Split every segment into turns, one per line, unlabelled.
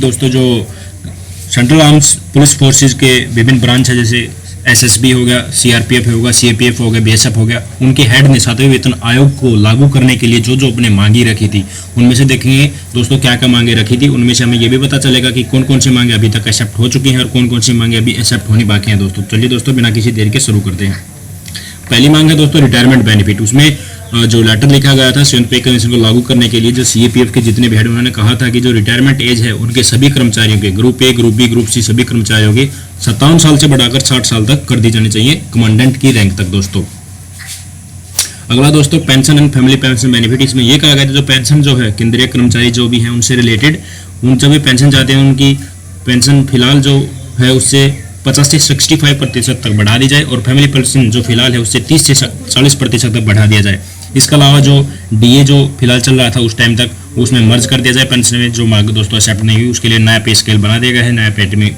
दोस्तों जो central arms police forces के विभिन्न ब्रांच है, जैसे एसएसबी हो गया, सीआरपीएफ होगा, सीएपीएफ हो गया, बीएसएफ हो गया, उनके हेड ने 7वें वेतन आयोग को लागू करने के लिए जो जो अपने मांगी रखी थी, उनमें से देखेंगे दोस्तों क्या क्या मांगे रखी थी। उनमें से हमें ये भी पता चलेगा कि कौन कौन सी मांगे अभी तक एक्सेप्ट हो चुकी हैं और कौन कौन सी मांगे अभी एक्सेप्ट होनी बाकी हैं। दोस्तों चलिए दोस्तों बिना किसी देर के शुरू करते हैं। पहली मांग है दोस्तों रिटायरमेंट बेनिफिट। उसमें जो लेटर लिखा गया था 7वें पे कमीशन को लागू करने के लिए, जो सीएपीएफ के जितने भी हेड उन्होंने कहा था कि जो रिटायरमेंट एज है उनके सभी कर्मचारियों के group A, group B, group C सभी कर्मचारियों के 57 साल से बढ़ाकर 60 साल तक कर दी जानी चाहिए, कमांडेंट की रैंक तक। दोस्तों अगला दोस्तों pension and family pension benefit. इसमें यह कहा गया था जो पेंशन जो है केंद्रीय कर्मचारी जो भी हैं उनसे रिलेटेड, उन जो भी पेंशन चाहते हैं उनकी पेंशन फिलहाल जो है उससे 50 से 65% तक बढ़ा दी जाए और फैमिली पेंशन जो फिलहाल है उससे 30 से 40% तक बढ़ा दिया जाए। इसके अलावा जो डीए जो फिलहाल चल रहा था उस टाइम तक उसमें मर्ज कर दिया जाए पेंशन में। जो मांग दोस्तों एक्सेप्ट नहीं हुई उसके लिए नया पे स्केल बना दिया गया है, नया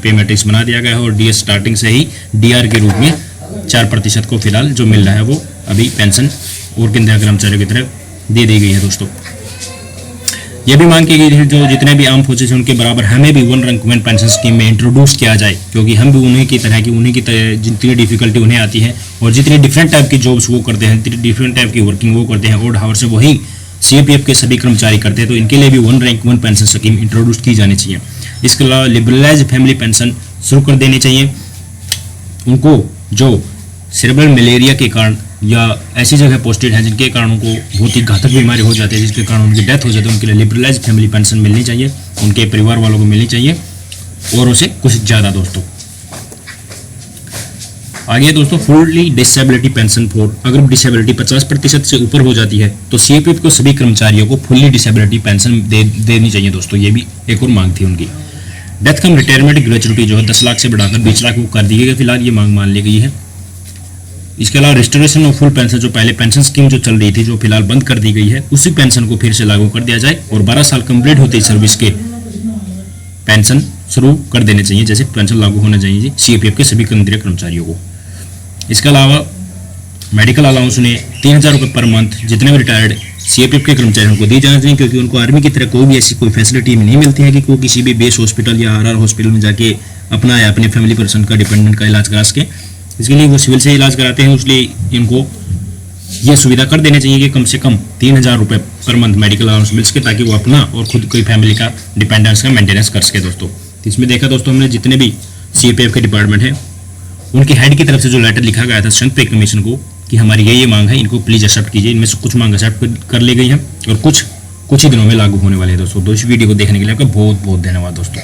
पे मैट्रिक्स बना दिया गया है और डीए स्टार्टिंग से ही डीआर के रूप में 4% को फिलहाल जो मिल रहा है वो अभी पेंशन और केंद्रीय कर्मचारियों की तरफ दे दी गई है। दोस्तों ये भी मांग की गई है जो जितने भी आर्म फोर्सेज हैं उनके बराबर हमें भी 1 रैंक वुमेन पेंशन स्कीम में इंट्रोड्यूस किया जाए, क्योंकि हम भी उन्हीं की तरह जितनी डिफिकल्टी उन्हें आती है और जितनी डिफरेंट टाइप की जॉब्स वो करते हैं, जितनी डिफरेंट टाइप की वर्किंग वो करते हैं, ऑड आवर्स से वही सीएपीएफ के सभी कर्मचारी करते हैं, तो इनके लिए भी 1 rank women pension scheme introduce की जानी चाहिए। इसके अलावा लिबरलाइज फैमिली पेंशन शुरू कर देनी चाहिए। उनको जो सेरेब्रल मलेरिया के कारण या ऐसी जगह पोस्टेड हैं जिनके कारण उनको बहुत ही घातक बीमारी हो जाती है, जिसके कारण उनकी डेथ हो जाती है, उनके लिए लिबरलाइज फैमिली पेंशन मिलनी चाहिए, उनके परिवार वालों को मिलनी चाहिए और उसे कुछ ज़्यादा। दोस्तों आगे दोस्तों फुल्ली डिसेबिलिटी पेंशन फॉर, अगर डिसेबिलिटी 50% से ऊपर हो जाती है तो सीएपीएफ को सभी कर्मचारियों को फुल्ली डिसेबिलिटी पेंशन देनी चाहिए। दोस्तों ये भी एक और मांग थी उनकी। डेथ कम रिटायरमेंट ग्रेचुइटी जो है 10 लाख से बढ़ाकर 20 लाख वो कर दी गई, फिलहाल ये मांग मान ली गई है। इसके अलावा रिस्टोरेशन ऑफ फुल पेंशन, जो पहले पेंशन स्कीम जो चल रही थी जो फिलहाल बंद कर दी गई है, उसी पेंशन को फिर से लागू कर दिया जाए और 12 साल कंप्लीट होते ही सर्विस के पेंशन शुरू कर देने चाहिए, जैसे पेंशन लागू होना चाहिए सीएपीएफ के सभी केंद्रीय कर्मचारियों को। इसके अलावा मेडिकल अलाउंस उन्हें 3000 रुपये पर मंथ जितने भी रिटायर्ड सीएपीएफ के कर्मचारियों को दी जानी चाहिए, क्योंकि उनको आर्मी की तरह कोई भी ऐसी कोई फैसिलिटी नहीं मिलती है कि कोई किसी भी बेस हॉस्पिटल या आरआर हॉस्पिटल में जाके अपना या अपने फैमिली पर्सन का डिपेंडेंट का इलाज करा सके। इसके लिए वो सिविल से इलाज कराते हैं, इसलिए इनको ये सुविधा कर देनी चाहिए कि कम से कम 3000 रुपये पर मंथ मेडिकल अलाउंस मिल सके, ताकि वो अपना और खुद कोई फैमिली का डिपेंडेंस का मेंटेनेंस कर सके। दोस्तों इसमें देखा दोस्तों हमने जितने भी सीएपीएफ के डिपार्टमेंट हैं उनके हेड की तरफ से जो लेटर लिखा गया था 7वें पे कमीशन को कि हमारी ये मांग है, इनको प्लीज एक्सेप्ट कीजिए। इनमें से कुछ मांग एक्सेप्ट कर ली गई हैं और कुछ ही दिनों में लागू होने वाले हैं। दोस्तों इस वीडियो को देखने के लिए आपका बहुत बहुत धन्यवाद दोस्तों।